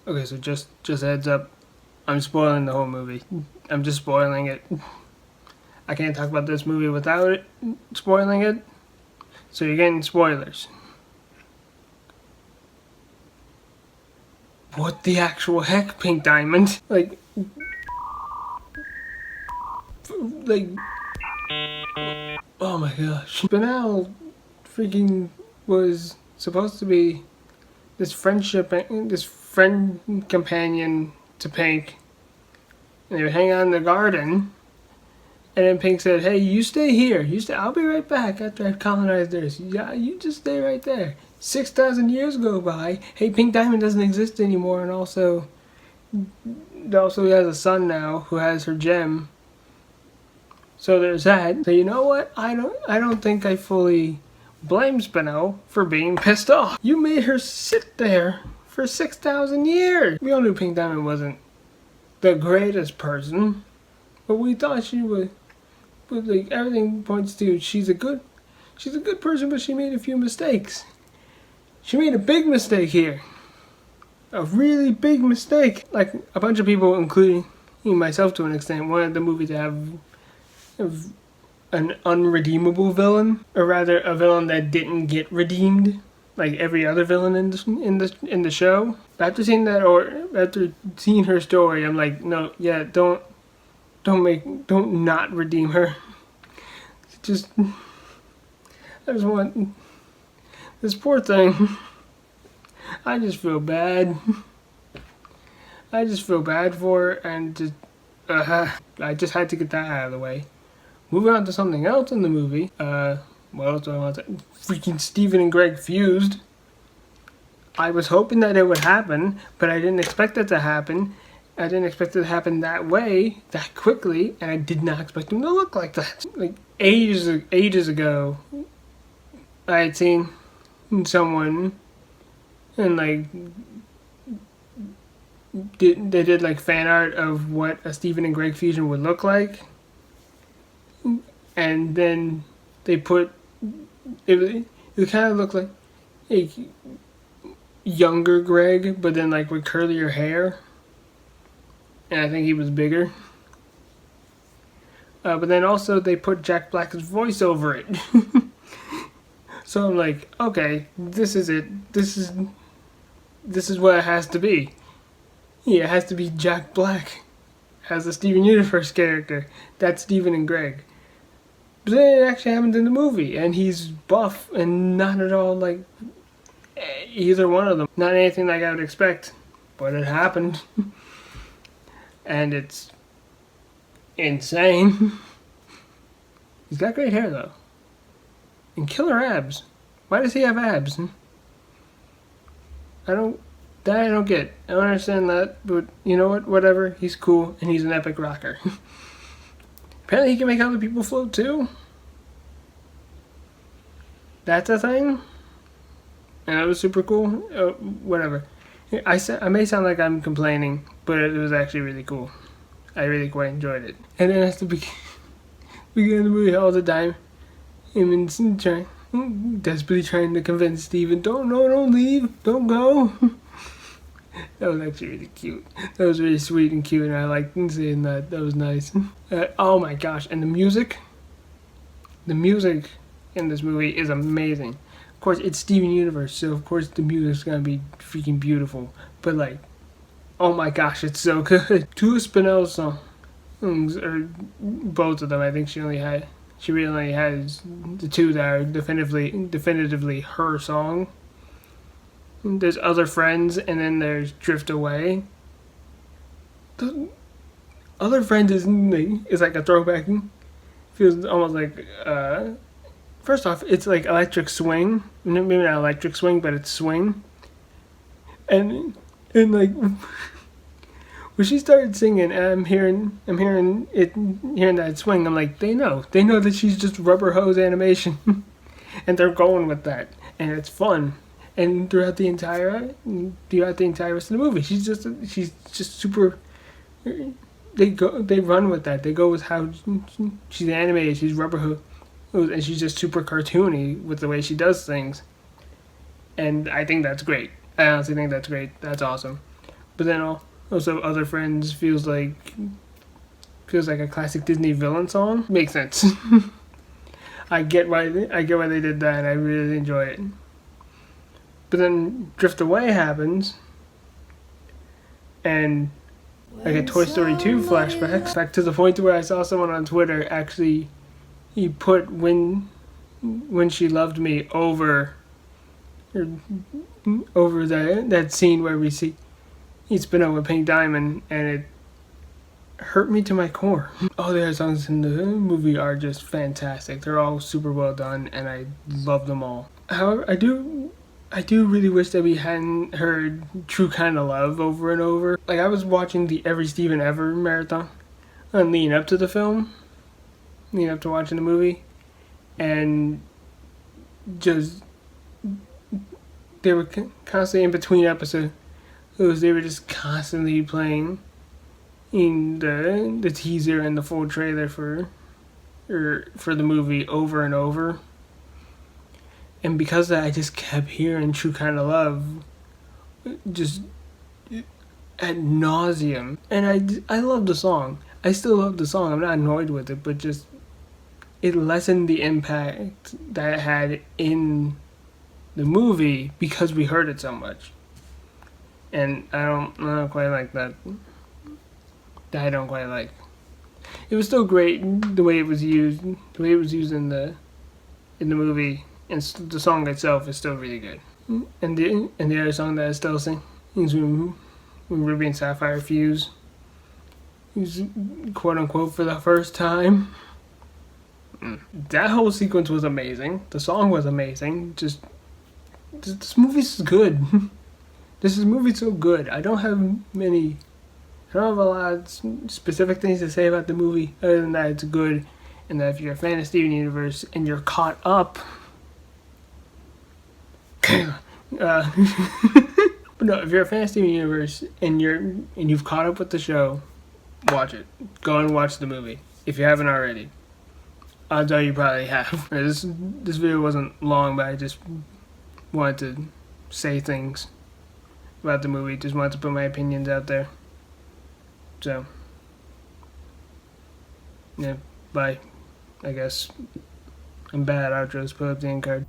Okay, so just a heads up, I'm spoiling the whole movie. I'm just spoiling it. I can't talk about this movie without it spoiling it. So you're getting spoilers. What the actual heck, Pink Diamond? Like, oh my gosh. Banal freaking was supposed to be this friend companion to Pink. And they would hang out in the garden. And then Pink said, hey, you stay here. I'll be right back after I've colonized Earth. Yeah, you just stay right there. 6,000 years go by. Hey, Pink Diamond doesn't exist anymore. And also he has a son now who has her gem. So there's that. So you know what? I don't think I fully blame Spinel for being pissed off. You made her sit there for 6,000 years. We all knew Pink Diamond wasn't the greatest person, but we thought she was. But like everything points to she's a good person, but she made a few mistakes. She made a big mistake here. A really big mistake. Like a bunch of people, including myself to an extent, wanted the movie to have an unredeemable villain, or rather a villain that didn't get redeemed like every other villain in the show. But after seeing that, or after seeing her story, I'm like, no, yeah, don't not redeem her. I just want this poor thing. I just feel bad. I just feel bad for her, and I just had to get that out of the way. Moving on to something else in the movie. What else do I want to say? Freaking Steven and Greg fused. I was hoping that it would happen, but I didn't expect it to happen. I didn't expect it to happen that way, that quickly, and I did not expect them to look like that. Like ages ago, I had seen someone, and like they did like fan art of what a Steven and Greg fusion would look like, and then they put it kind of looked like a younger Greg, but then like with curlier hair. And I think he was bigger. But then also they put Jack Black's voice over it. So I'm like, okay, this is it. This is what it has to be. Yeah, it has to be Jack Black as the Steven Universe character. That's Steven and Greg. But then it actually happened in the movie, and he's buff and not at all like either one of them. Not anything like I would expect, but it happened. And it's insane. He's got great hair though. And killer abs. Why does he have abs? I don't get. I don't understand that, but you know what? Whatever. He's cool and he's an epic rocker. Apparently he can make other people float too. That's a thing. And that was super cool. Whatever. I may sound like I'm complaining, but it was actually really cool. I really quite enjoyed it. And then at the beginning of the movie, all the time, him desperately trying to convince Steven, don't leave, don't go. That was actually really cute. That was really sweet and cute, and I liked seeing that. That was nice. Oh my gosh, and the music in this movie is amazing. Of course, it's Steven Universe, so of course the music's gonna be freaking beautiful. But like, oh my gosh, it's so good. Two of Spinel's songs, or both of them. I think she really has the two that are definitively her song. There's Other Friends, and then there's Drift Away. The Other Friends is like a throwback. Feels almost like first off, it's like electric swing. Maybe not electric swing, but it's swing. And like when she started singing, and I'm hearing that swing. I'm like, they know that she's just rubber hose animation, and they're going with that, and it's fun. And throughout the entire rest of the movie, she's just super. They run with that. They go with how she's animated. She's rubber hose, and she's just super cartoony with the way she does things. And I think that's great. I honestly think that's great. That's awesome. but then also Other Friends feels like a classic Disney villain song. Makes sense. I get why they did that, and I really enjoy it. But then Drift Away happens, and I get Toy Story 2 flashbacks, back to the point where I saw someone on Twitter actually, he put When She Loved Me over that scene where we see he spin out with Pink Diamond, and it hurt me to my core. All the other songs in the movie are just fantastic. They're all super well done, and I love them all. However, I do really wish that we hadn't heard True Kinda Love over and over. Like, I was watching the Every Steven Ever marathon leading up to the film, leading up to watching the movie, and just, they were constantly in between episodes. They were just constantly playing in the teaser and the full trailer for the movie over and over. And because of that, I just kept hearing True Kinda Love just ad nauseum. And I love the song. I still love the song. I'm not annoyed with it, but just it lessened the impact that it had in the movie because we heard it so much. And I don't quite like that. I don't quite like. It was still great the way it was used. The way it was used in the movie, and the song itself is still really good. And the other song that I still sing is when Ruby and Sapphire fuse. Quote unquote for the first time. That whole sequence was amazing. The song was amazing. Just this movie's good. This movie's so good. I don't have a lot of specific things to say about the movie other than that it's good, and that if you're a fan of Steven Universe and you're caught up, but no, if you're a fan of Steven Universe and you've caught up with the show, watch it. Go and watch the movie if you haven't already. Odds are you probably have. This video wasn't long, but I just wanted to say things about the movie. Just wanted to put my opinions out there. So, yeah, bye. I guess I'm bad at outros. Put up the end card.